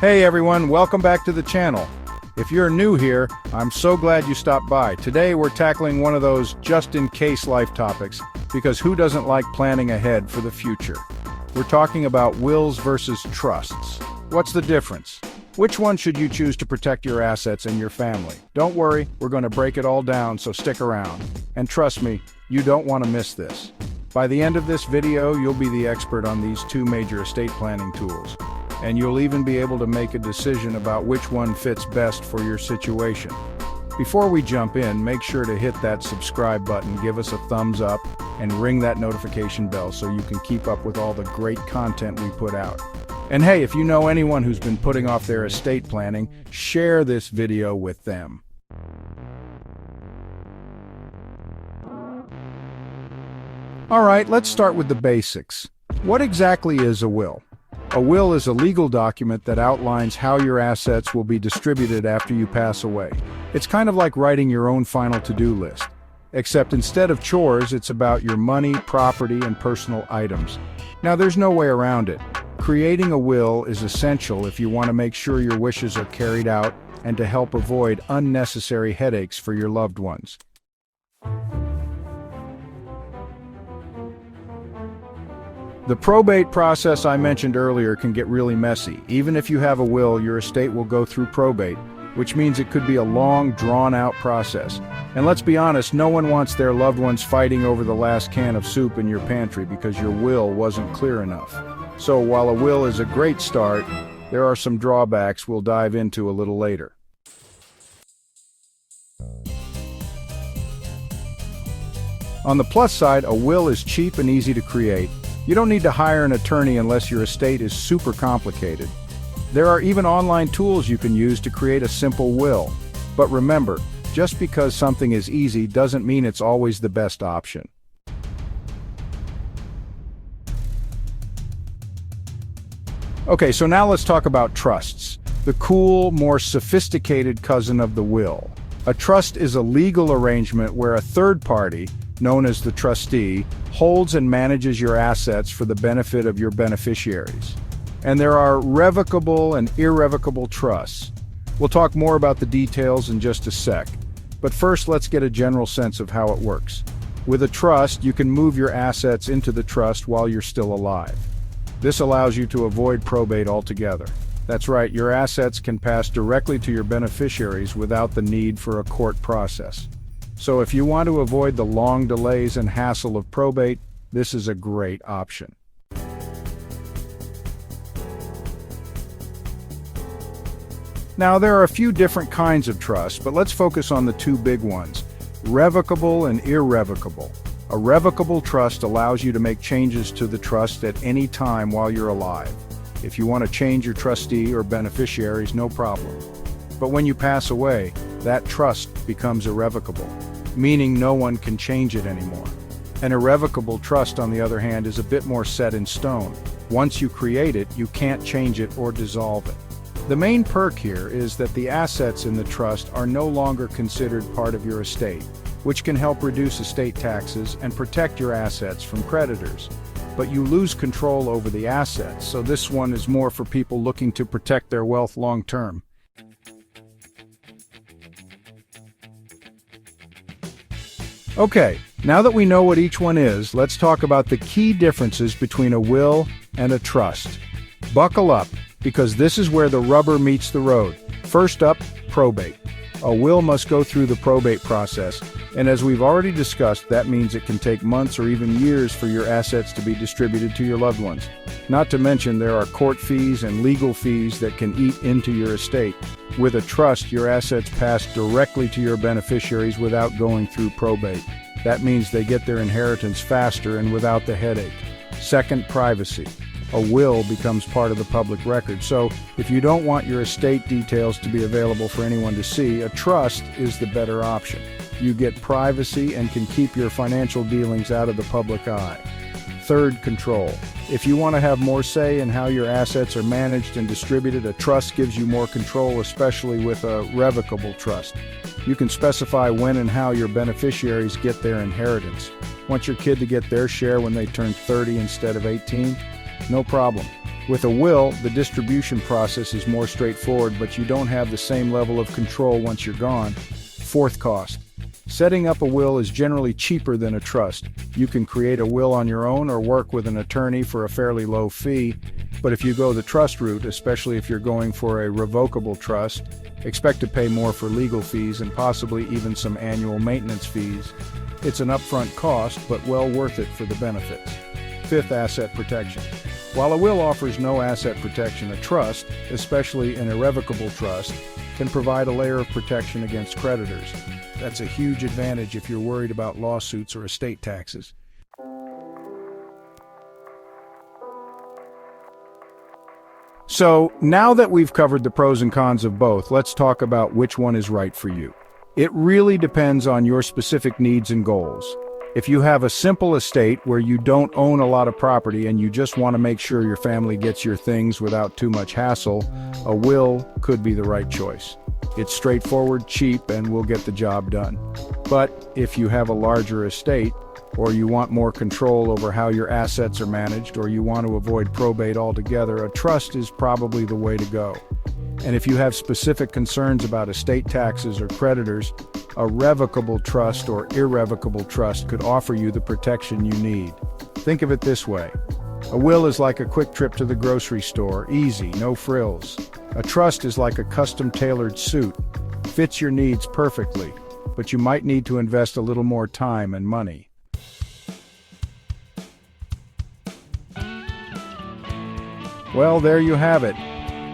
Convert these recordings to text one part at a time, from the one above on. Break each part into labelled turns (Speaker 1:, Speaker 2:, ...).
Speaker 1: Hey everyone, welcome back to the channel. If you're new here, I'm so glad you stopped by. Today we're tackling one of those just-in-case life topics, because who doesn't like planning ahead for the future? We're talking about wills versus trusts. What's the difference? Which one should you choose to protect your assets and your family? Don't worry, we're going to break it all down, so stick around. And trust me, you don't want to miss this. By the end of this video, you'll be the expert on these two major estate planning tools. And you'll even be able to make a decision about which one fits best for your situation. Before we jump in, make sure to hit that subscribe button, give us a thumbs up, and ring that notification bell so you can keep up with all the great content we put out. And hey, if you know anyone who's been putting off their estate planning, share this video with them. All right, let's start with the basics. What exactly is a will? A will is a legal document that outlines how your assets will be distributed after you pass away. It's kind of like writing your own final to-do list. Except instead of chores, it's about your money, property, and personal items. Now, there's no way around it. Creating a will is essential if you want to make sure your wishes are carried out and to help avoid unnecessary headaches for your loved ones. The probate process I mentioned earlier can get really messy. Even if you have a will, your estate will go through probate, which means it could be a long, drawn-out process. And let's be honest, no one wants their loved ones fighting over the last can of soup in your pantry because your will wasn't clear enough. So while a will is a great start, there are some drawbacks we'll dive into a little later. On the plus side, a will is cheap and easy to create. You don't need to hire an attorney unless your estate is super complicated. There are even online tools you can use to create a simple will. But remember, just because something is easy doesn't mean it's always the best option. Okay, so now let's talk about trusts. The cool, more sophisticated cousin of the will. A trust is a legal arrangement where a third party, known as the trustee, holds and manages your assets for the benefit of your beneficiaries. And there are revocable and irrevocable trusts. We'll talk more about the details in just a sec. But first, let's get a general sense of how it works. With a trust, you can move your assets into the trust while you're still alive. This allows you to avoid probate altogether. That's right, your assets can pass directly to your beneficiaries without the need for a court process. So if you want to avoid the long delays and hassle of probate, this is a great option. Now, there are a few different kinds of trusts, but let's focus on the two big ones: revocable and irrevocable. A revocable trust allows you to make changes to the trust at any time while you're alive. If you want to change your trustee or beneficiaries, no problem. But when you pass away, that trust becomes irrevocable, meaning no one can change it anymore. An irrevocable trust, on the other hand, is a bit more set in stone. Once you create it, you can't change it or dissolve it. The main perk here is that the assets in the trust are no longer considered part of your estate, which can help reduce estate taxes and protect your assets from creditors. But you lose control over the assets, so this one is more for people looking to protect their wealth long term. Okay, now that we know what each one is, let's talk about the key differences between a will and a trust. Buckle up, because this is where the rubber meets the road. First up, probate. A will must go through the probate process, and as we've already discussed, that means it can take months or even years for your assets to be distributed to your loved ones. Not to mention there are court fees and legal fees that can eat into your estate. With a trust, your assets pass directly to your beneficiaries without going through probate. That means they get their inheritance faster and without the headache. Second, privacy. A will becomes part of the public record, so if you don't want your estate details to be available for anyone to see, a trust is the better option. You get privacy and can keep your financial dealings out of the public eye. Third, control. If you want to have more say in how your assets are managed and distributed, a trust gives you more control, especially with a revocable trust. You can specify when and how your beneficiaries get their inheritance. Want your kid to get their share when they turn 30 instead of 18? No problem. With a will, the distribution process is more straightforward, but you don't have the same level of control once you're gone. Fourth cost. Setting up a will is generally cheaper than a trust. You can create a will on your own or work with an attorney for a fairly low fee, but if you go the trust route, especially if you're going for a revocable trust, expect to pay more for legal fees and possibly even some annual maintenance fees. It's an upfront cost, but well worth it for the benefits. Fifth, asset protection. While a will offers no asset protection, a trust, especially an irrevocable trust, can provide a layer of protection against creditors. That's a huge advantage if you're worried about lawsuits or estate taxes. So, now that we've covered the pros and cons of both, let's talk about which one is right for you. It really depends on your specific needs and goals. If you have a simple estate where you don't own a lot of property and you just want to make sure your family gets your things without too much hassle, a will could be the right choice. It's straightforward, cheap, and will get the job done. But if you have a larger estate, or you want more control over how your assets are managed, or you want to avoid probate altogether, a trust is probably the way to go. And if you have specific concerns about estate taxes or creditors, a revocable trust or irrevocable trust could offer you the protection you need. Think of it this way. A will is like a quick trip to the grocery store, easy, no frills. A trust is like a custom-tailored suit, fits your needs perfectly, but you might need to invest a little more time and money. Well, there you have it.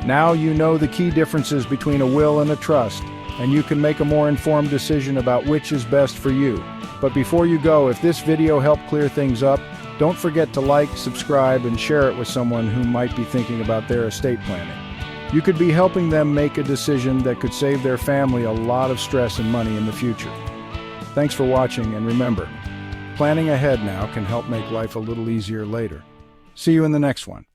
Speaker 1: Now you know the key differences between a will and a trust, and you can make a more informed decision about which is best for you. But before you go, if this video helped clear things up, don't forget to like, subscribe, and share it with someone who might be thinking about their estate planning. You could be helping them make a decision that could save their family a lot of stress and money in the future. Thanks for watching, and remember, planning ahead now can help make life a little easier later. See you in the next one.